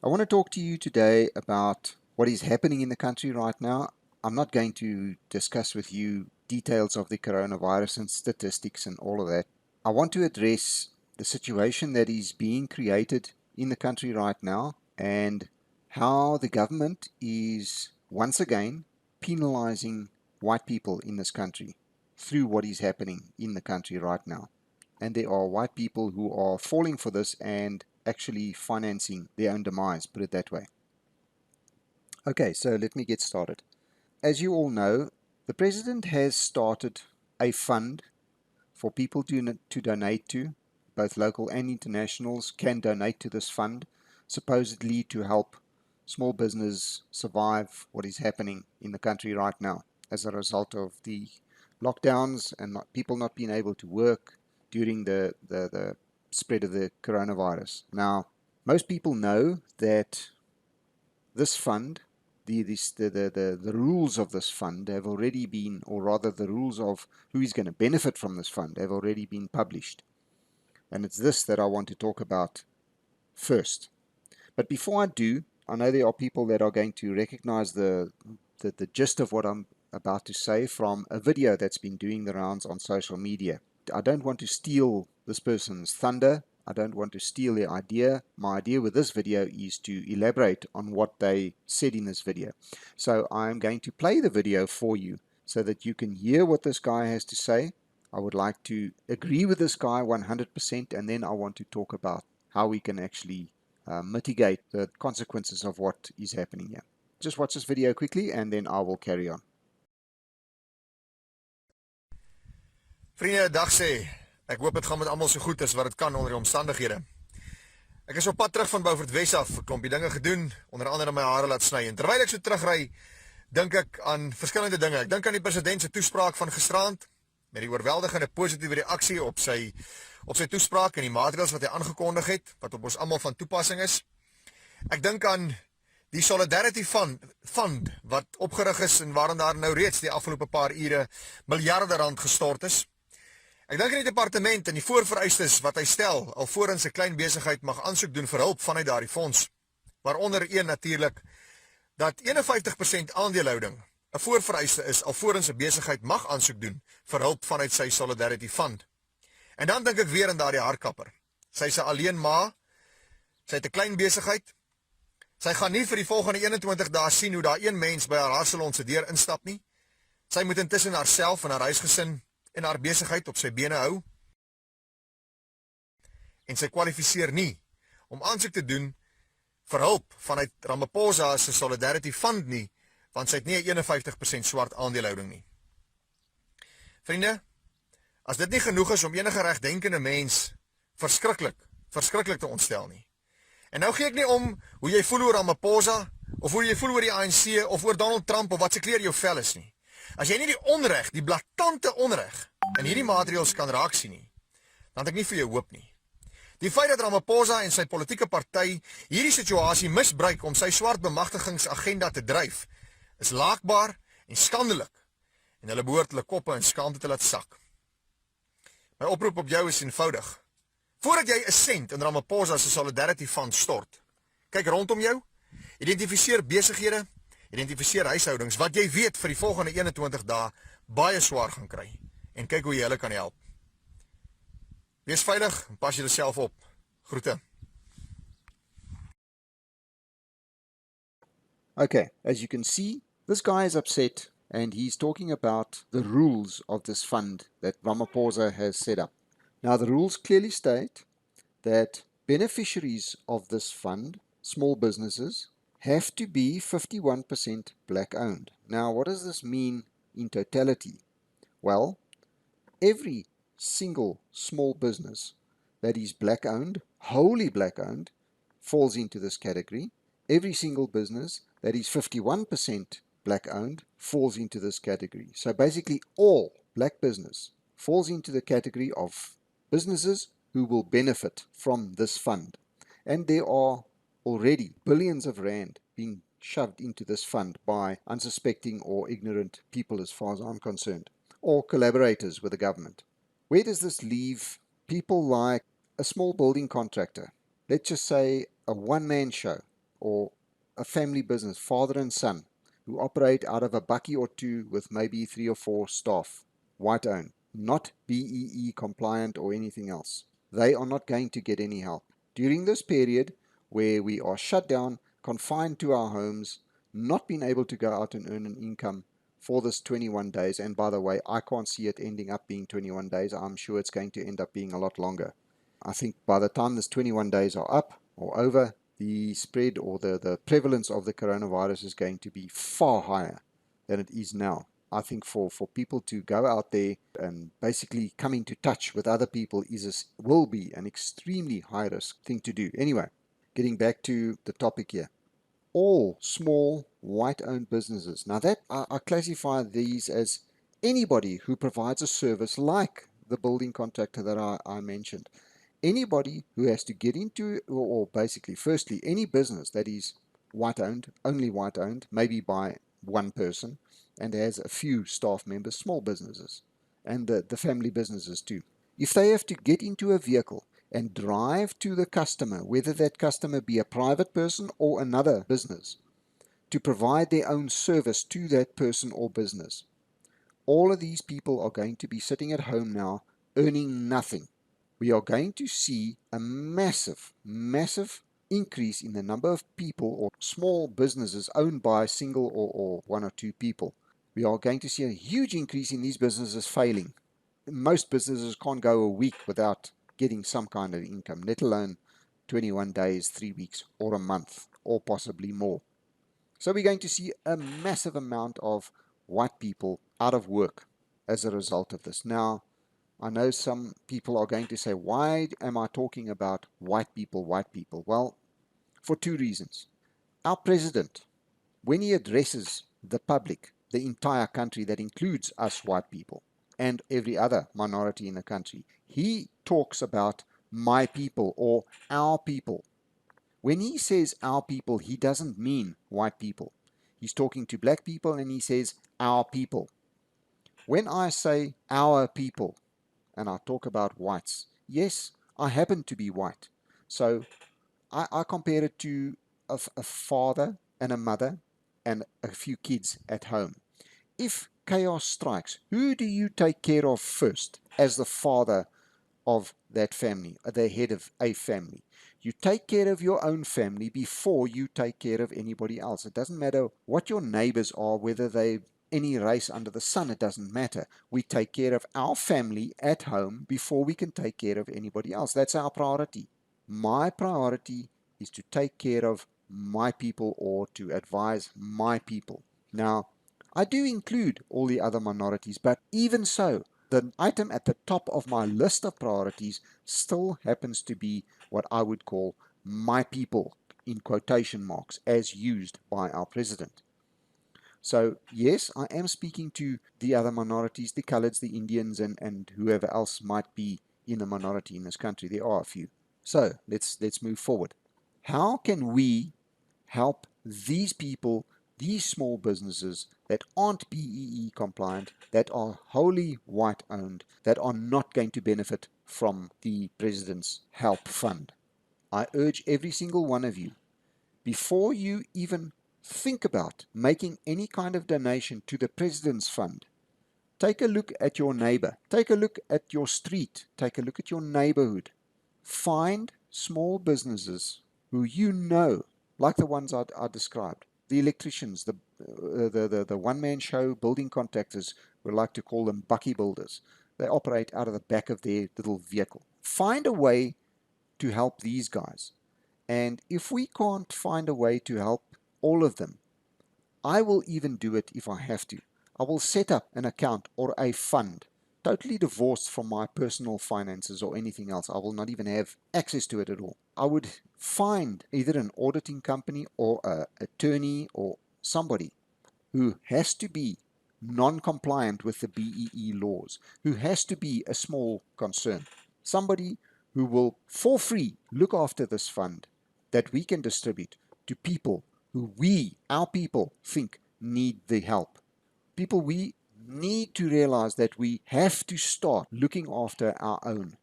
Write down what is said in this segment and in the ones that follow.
I want to talk to you today about what is happening in the country right now. I'm not going to discuss with you details of the coronavirus and statistics and all of that. I want to address the situation that is being created in the country right now and how the government is once again penalizing white people in this country through what is happening in the country right now. And there are white people who are falling for this and actually financing their own demise, put it that way. Okay, so let me get started. As you all know, the president has started a fund for people to donate to. Both local and internationals can donate to this fund, supposedly to help small business survive what is happening in the country right now as a result of the lockdowns and people not being able to work during the spread of the coronavirus. Now, most people know that this fund, the rules of this fund have already been, or rather the rules of who is going to benefit from this fund have already been published. And it's this that I want to talk about first. But before I do, I know there are people that are going to recognize the gist of what I'm about to say from a video that's been doing the rounds on social media. I don't want to steal this person's thunder. I don't want to steal their idea. My idea with this video is to elaborate on what they said in this video. So I'm going to play the video for you so that you can hear what this guy has to say. I would like to agree with this guy 100%, and then I want to talk about how we can actually mitigate the consequences of what is happening here. Just watch this video quickly and then I will carry on. Vriende, dag sê. Ek hoop dit gaan met almal so goed as wat dit kan onder die omstandighede. Ek is op pad terug van Beaufort Wes af, 'n klompie dinge gedoen, onder andere my hare laat sny. En terwyl ek so terugry, dink ek aan verskillende dinge. Ek dink aan die president se toespraak van gisteraand met die oorweldigende positiewe reaksie op sy toespraak en die maatreëls wat hy aangekondig het wat op ons almal van toepassing is. Ek dink aan die Solidarity Fund wat opgerig is en waarin daar nou reeds die afgelope paar ure miljarde rand gestort is. Ek dink aan die departement en die voorvereistes wat hy stel alvorens 'n klein besigheid mag aansoek doen vir hulp vanuit daardie fonds, waaronder een natuurlik dat 51% aandelehouding 'n voorvereiste is alvorens 'n besigheid mag aansoek doen vir hulp vanuit sy Solidarity Fund. En dan dink ek weer aan daardie hardkapper. Sy's 'n alleen ma, sy het 'n klein besigheid. Sy gaan nie vir die volgende 21 dae sien hoe daar een mens by haar haarsalon se deur instap nie. Sy moet intussen haarself en haar huisgesin en haar besigheid op sy bene hou. En sy kwalifiseer nie om aansoek te doen vir hulp vanuit Ramaphosa se Solidarity Fund nie, want sy het nie 'n 51% swart aandelehouding nie. Vriende, as dit nie genoeg is om enige regdenkende mens verskriklik te ontstel nie. En nou gee ek nie om hoe jy voel oor Ramaphosa, of hoe jy voel oor die ANC, of oor Donald Trump, of wat se kleur jou vel is nie. As jy nie die onreg, die blaatante onreg, in hierdie maatreëls kan raak sien nie, dan het ek nie vir jou hoop nie. Die feit dat Ramaphosa en sy politieke party hierdie situasie misbruik om sy swart bemagtigingsagenda te dryf, is laakbaar en skandelik, en hulle behoort hulle koppe in skaamte te laat sak. My oproep op jou is eenvoudig. Voordat jy 'n sent in Ramaphosa se Solidarity Fund stort, kyk rondom jou, identifiseer besighede, identifiseer huishoudings wat jy weet vir die volgende 21 dae baie swaar gaan kry, en kyk hoe jy hulle kan help. Wees veilig en pas jouself op. Groete. Okay, as you can see, this guy is upset and he's talking about the rules of this fund that Ramaphosa has set up. Now, the rules clearly state that beneficiaries of this fund, small businesses, have to be 51% black owned. Now, what does this mean in totality? Well, every single small business that is black owned, wholly black owned, falls into this category. Every single business that is 51% black owned falls into this category. So basically all black business falls into the category of businesses who will benefit from this fund. And there are already billions of rand being shoved into this fund by unsuspecting or ignorant people as far as I'm concerned, or collaborators with the government. Where does this leave people like a small building contractor? Let's just say a one-man show or a family business, father and son, who operate out of a bakkie or two with maybe 3 or 4 staff, white owned, not BEE compliant or anything else. They are not going to get any help. During this period where we are shut down, confined to our homes, not being able to go out and earn an income for this 21 days, and by the way, I can't see it ending up being 21 days. I'm sure it's going to end up being a lot longer. I think by the time this 21 days are up or over, the spread or the prevalence of the coronavirus is going to be far higher than it is now. I think for people to go out there and basically come into touch with other people will be an extremely high risk thing to do. Anyway, getting back to the topic here. All small white-owned businesses. Now that I classify these as anybody who provides a service like the building contractor that I mentioned. Anybody who has to get into, or basically, firstly, any business that is white-owned, only white-owned, maybe by one person, and has a few staff members, small businesses, and the family businesses too. If they have to get into a vehicle and drive to the customer, whether that customer be a private person or another business, to provide their own service to that person or business, all of these people are going to be sitting at home now earning nothing. We are going to see a massive, massive increase in the number of people or small businesses owned by a single or 1 or 2 people. We are going to see a huge increase in these businesses failing. Most businesses can't go a week without getting some kind of income, let alone 21 days, 3 weeks, or a month, or possibly more. So we're going to see a massive amount of white people out of work as a result of this. Now, I know some people are going to say, why am I talking about white people, white people? Well, for 2 reasons. Our president, when he addresses the public, the entire country, that includes us white people and every other minority in the country, he talks about my people or our people. When he says our people, he doesn't mean white people. He's talking to black people and he says our people. When I say our people and I talk about whites, yes, I happen to be white. So I compare it to a father and a mother and a few kids at home. If chaos strikes, who do you take care of first as the father of that family, the head of a family? You take care of your own family before you take care of anybody else. It doesn't matter what your neighbors are, whether they any race under the sun, it doesn't matter. We take care of our family at home before we can take care of anybody else. That's our priority. My priority is to take care of my people or to advise my people. Now, I do include all the other minorities, but even so, the item at the top of my list of priorities still happens to be what I would call my people, in quotation marks, as used by our president. So, yes, I am speaking to the other minorities, the coloreds, the Indians, and whoever else might be in a minority in this country. There are a few. So, let's move forward. How can we help these people, these small businesses that aren't BEE compliant, that are wholly white owned, that are not going to benefit from the President's Help Fund? I urge every single one of you, before you even think about making any kind of donation to the President's Fund, take a look at your neighbor, take a look at your street, take a look at your neighborhood. Find small businesses who you know, like the ones I described, the electricians, the one-man show building contractors, we like to call them bucky builders. They operate out of the back of their little vehicle. Find a way to help these guys. And if we can't find a way to help all of them, I will even do it if I have to. I will set up an account or a fund, totally divorced from my personal finances or anything else. I will not even have access to it at all. I would find either an auditing company or an attorney or somebody who has to be non-compliant with the BEE laws, who has to be a small concern, somebody who will, for free, look after this fund that we can distribute to people who our people, think need the help. People, we need to realize that we have to start looking after our own.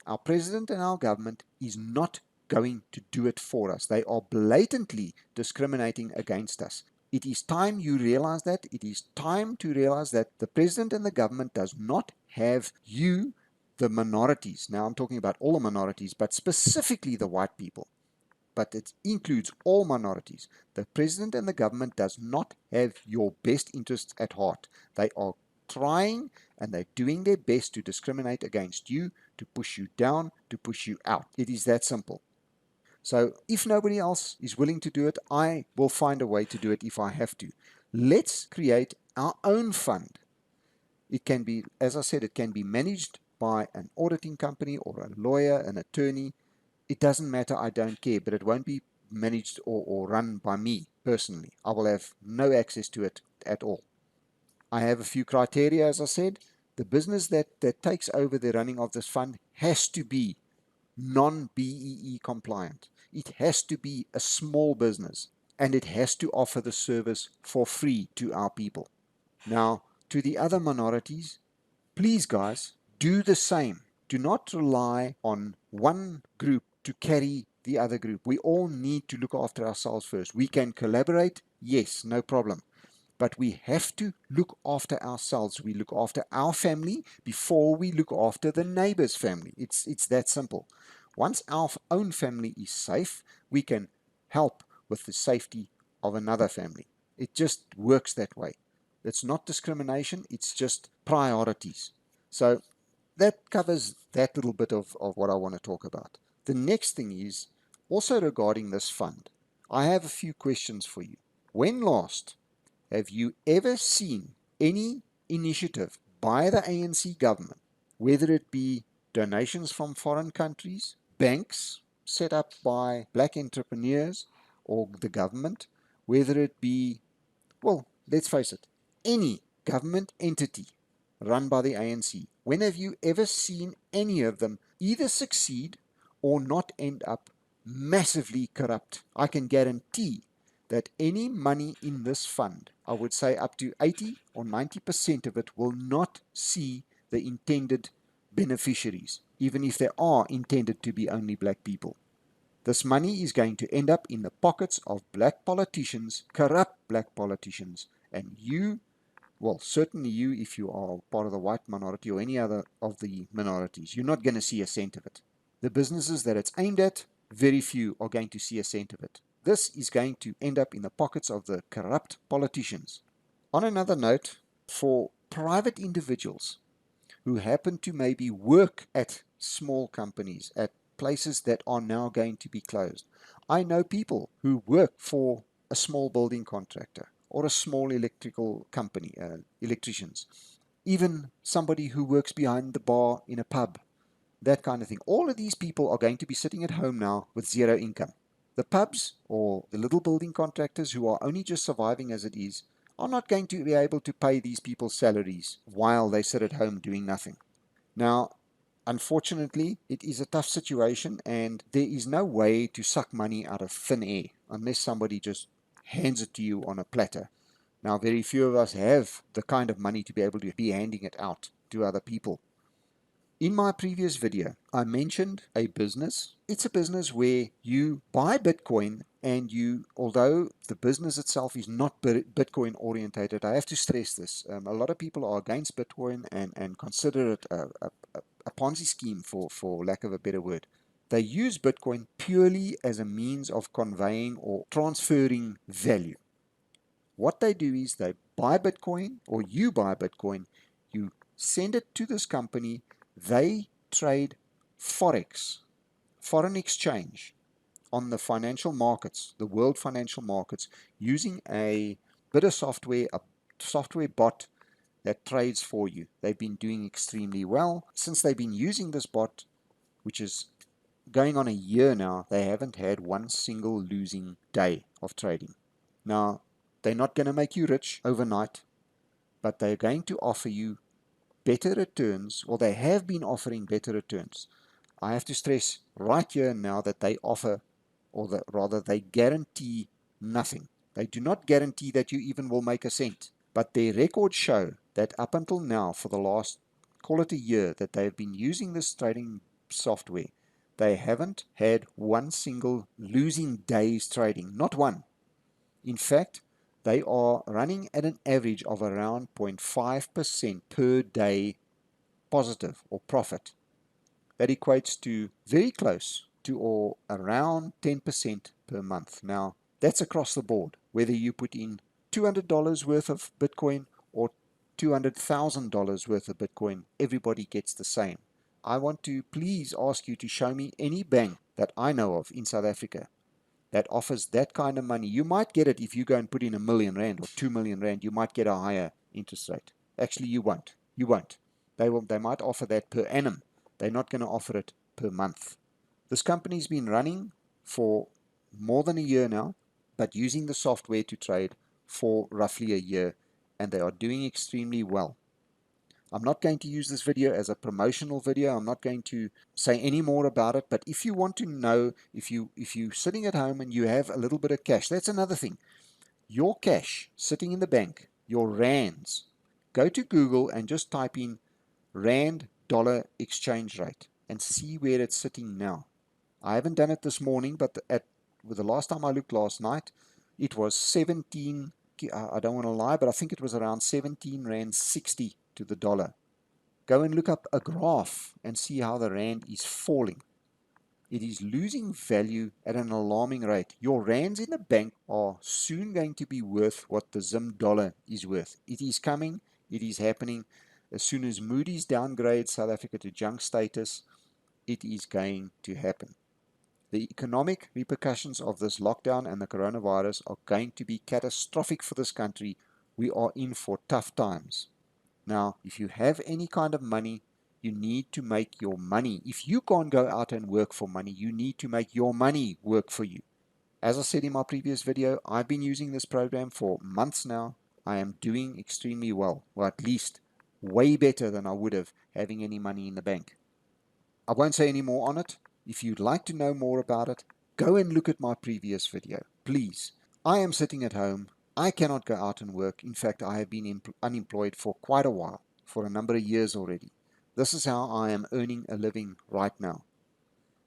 Our president and our government is not going to do it for us. They are blatantly discriminating against us. It is time you realize that. It is time to realize that the president and the government does not have you, the minorities. Now I'm talking about all the minorities, but specifically the white people. But it includes all minorities. The president and the government does not have your best interests at heart. They are trying and they're doing their best to discriminate against you, to push you down, to push you out. It is that simple. So if nobody else is willing to do it, I will find a way to do it if I have to. Let's create our own fund. It can be, as I said, it can be managed by an auditing company or a lawyer, an attorney. It doesn't matter, I don't care, but it won't be managed or run by me personally. I will have no access to it at all. I have a few criteria, as I said. The business that takes over the running of this fund has to be non-BEE compliant. It has to be a small business and it has to offer the service for free to our people. Now, to the other minorities, please guys, do the same. Do not rely on one group to carry the other group. We all need to look after ourselves first. We can collaborate, yes, no problem. But we have to look after ourselves. We look after our family before we look after the neighbor's family. It's that simple. Once our own family is safe, we can help with the safety of another family. It just works that way. It's not discrimination, it's just priorities. So that covers that little bit of what I want to talk about. The next thing is also regarding this fund. I have a few questions for you. When last have you ever seen any initiative by the ANC government, whether it be donations from foreign countries, banks set up by black entrepreneurs or the government, whether it be, well, let's face it, any government entity run by the ANC, when have you ever seen any of them either succeed or not end up massively corrupt? I can guarantee that any money in this fund, I would say up to 80 or 90% of it, will not see the intended beneficiaries, even if there are intended to be only black people. This money is going to end up in the pockets of black politicians, corrupt black politicians, and you, well, certainly you, if you are part of the white minority or any other of the minorities, you're not going to see a cent of it. The businesses that it's aimed at, very few are going to see a cent of it. This is going to end up in the pockets of the corrupt politicians. On another note, for private individuals who happen to maybe work at small companies, at places that are now going to be closed. I know people who work for a small building contractor or a small electrical company, electricians, even somebody who works behind the bar in a pub, that kind of thing. All of these people are going to be sitting at home now with zero income. The pubs or the little building contractors who are only just surviving as it is are not going to be able to pay these people's salaries while they sit at home doing nothing. Now, unfortunately, it is a tough situation and there is no way to suck money out of thin air unless somebody just hands it to you on a platter. Now, very few of us have the kind of money to be able to be handing it out to other people. In my previous video, I mentioned a business. It's a business where you buy Bitcoin and you, although the business itself is not Bitcoin orientated, I have to stress this. A lot of people are against Bitcoin and consider it a Ponzi scheme, for lack of a better word. They use Bitcoin purely as a means of conveying or transferring value. What they do is they buy Bitcoin, or you buy Bitcoin, you send it to this company, they trade Forex, foreign exchange, on the financial markets, the world financial markets, using a bit of software, a software bot that trades for you. They've been doing extremely well. Since they've been using this bot, which is going on a year now, they haven't had one single losing day of trading. Now, they're not going to make you rich overnight, but they're going to offer you better returns, or they have been offering better returns. I have to stress right here and now that they offer, or that rather they guarantee nothing. They do not guarantee that you even will make a cent, but their records show that up until now, for the last, call it a year, that they have been using this trading software, They haven't had one single losing day's trading, not one. In fact, they are running at an average of around 0.5% per day positive or profit. That equates to very close to or around 10% per month. Now, that's across the board, whether you put in $200 worth of Bitcoin or $200,000 worth of Bitcoin, everybody gets the same. I want to please ask you to show me any bank that I know of in South Africa that offers that kind of money. You might get it if you go and put in R1 million or R2 million. You might get a higher interest rate. Actually, you won't. You won't. They might offer that per annum. They're not going to offer it per month. This company's been running for more than a year now, but using the software to trade for roughly a year, and they are doing extremely well. I'm not going to use this video as a promotional video. I'm not going to say any more about it. But if you want to know, if you're sitting at home and you have a little bit of cash, that's another thing. Your cash sitting in the bank, your rands, go to Google and just type in rand dollar exchange rate and see where it's sitting now. I haven't done it this morning, but with the last time I looked last night, it was 17. I don't want to lie, but I think it was around 17 rand 60 to the dollar. Go and look up a graph and see how the rand is falling. It is losing value at an alarming rate. Your rands in the bank are soon going to be worth what the Zim dollar is worth. It is coming. It is happening. As soon as Moody's downgrades South Africa to junk status, it is going to happen. The economic repercussions of this lockdown and the coronavirus are going to be catastrophic for this country. We are in for tough times. Now, if you have any kind of money, you need to make your money. If you can't go out and work for money, you need to make your money work for you. As I said in my previous video, I've been using this program for months now. I am doing extremely well, or at least way better than I would have having any money in the bank. I won't say any more on it. If you'd like to know more about it, go and look at my previous video, please. I am sitting at home. I cannot go out and work. In fact, I have been unemployed for quite a while, for a number of years already. This is how I am earning a living right now.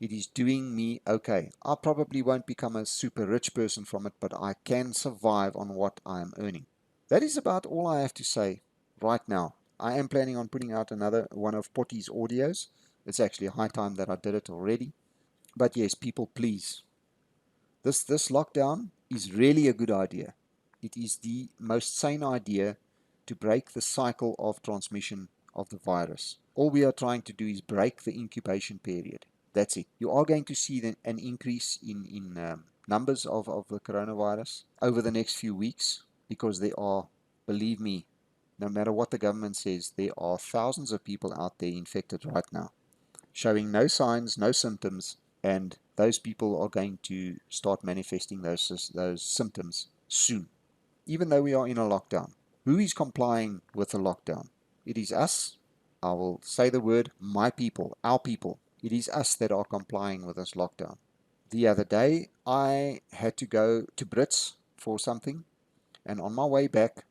It is doing me okay. I probably won't become a super rich person from it, but I can survive on what I am earning. That is about all I have to say right now. I am planning on putting out another one of Potty's audios. It's actually high time that I did it already. But yes, people, please. This lockdown is really a good idea. It is the most sane idea to break the cycle of transmission of the virus. All we are trying to do is break the incubation period. That's it. You are going to see an increase in numbers of the coronavirus over the next few weeks because there are, believe me, no matter what the government says, there are thousands of people out there infected right now, showing no signs, no symptoms, and those people are going to start manifesting those symptoms soon, even though we are in a lockdown. Who is complying with the lockdown? It is us. I will say the word, my people, our people. It is us that are complying with this lockdown. The other day, I had to go to Brits for something, and on my way back,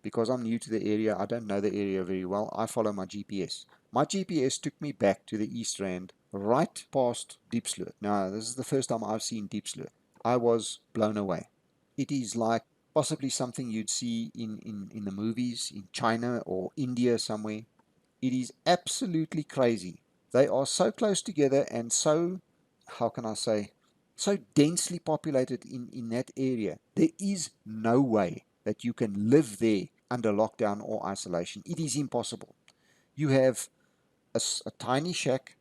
because I'm new to the area, I don't know the area very well, I follow my GPS. My GPS took me back to the East Rand, right past Diepsloot. Now, this is the first time I've seen Diepsloot. I was blown away. It is like possibly something you'd see in the movies in China or India somewhere. It is absolutely crazy. They are so close together and so, how can I say, so densely populated in that area. There is no way that you can live there under lockdown or isolation. It is impossible. You have a tiny shack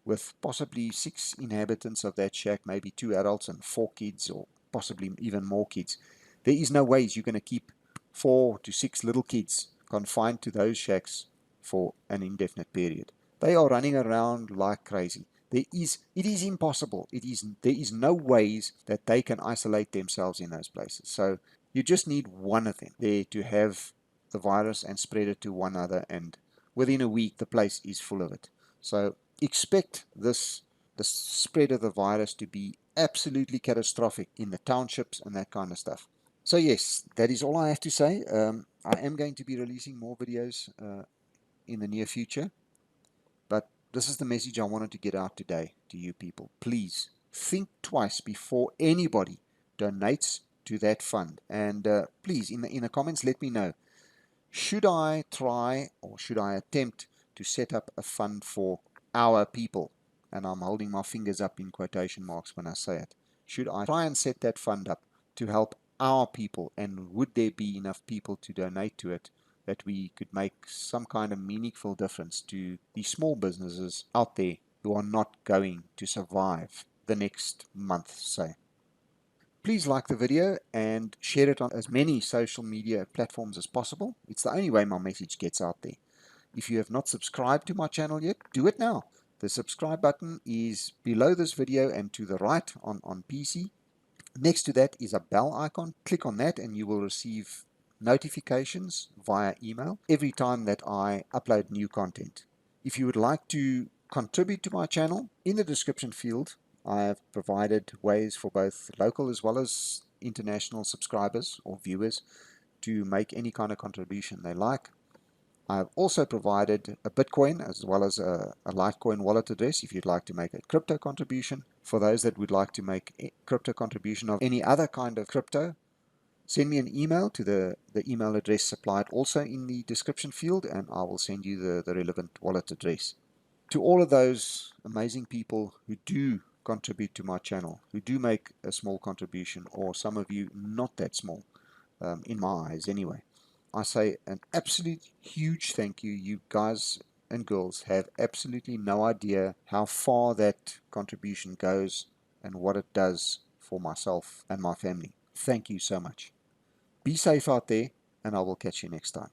with possibly 6 inhabitants of that shack, maybe 2 adults and 4 kids, or possibly even more kids. There is no ways you're going to keep 4 to 6 little kids confined to those shacks for an indefinite period. They are running around like crazy. It is impossible. There is no ways that they can isolate themselves in those places. So you just need one of them there to have the virus and spread it to one another, and within a week the place is full of it. So expect the spread of the virus to be absolutely catastrophic in the townships and that kind of stuff. So yes, that is all I have to say. I am going to be releasing more videos in the near future, but This is the message I wanted to get out today to you people. Please think twice before anybody donates to that fund. And please, in the comments, let me know. Should I try or should I attempt to set up a fund for our people? And I'm holding my fingers up in quotation marks when I say it. Should I try and set that fund up to help our people? And would there be enough people to donate to it that we could make some kind of meaningful difference to the small businesses out there who are not going to survive the next month, say? Please like the video and share it on as many social media platforms as possible. It's the only way my message gets out there. If you have not subscribed to my channel yet, do it now. The subscribe button is below this video and to the right on PC. Next to that is a bell icon. Click on that and you will receive notifications via email every time that I upload new content. If you would like to contribute to my channel, in the description field, I have provided ways for both local as well as international subscribers or viewers to make any kind of contribution they like. I've also provided a Bitcoin as well as a Litecoin wallet address if you'd like to make a crypto contribution. For those that would like to make a crypto contribution of any other kind of crypto, send me an email to the email address supplied also in the description field, and I will send you the relevant wallet address. To all of those amazing people who do contribute to my channel, who do make a small contribution, or some of you not that small, in my eyes anyway, I say an absolute huge thank you. You guys and girls have absolutely no idea how far that contribution goes and what it does for myself and my family. Thank you so much. Be safe out there, and I will catch you next time.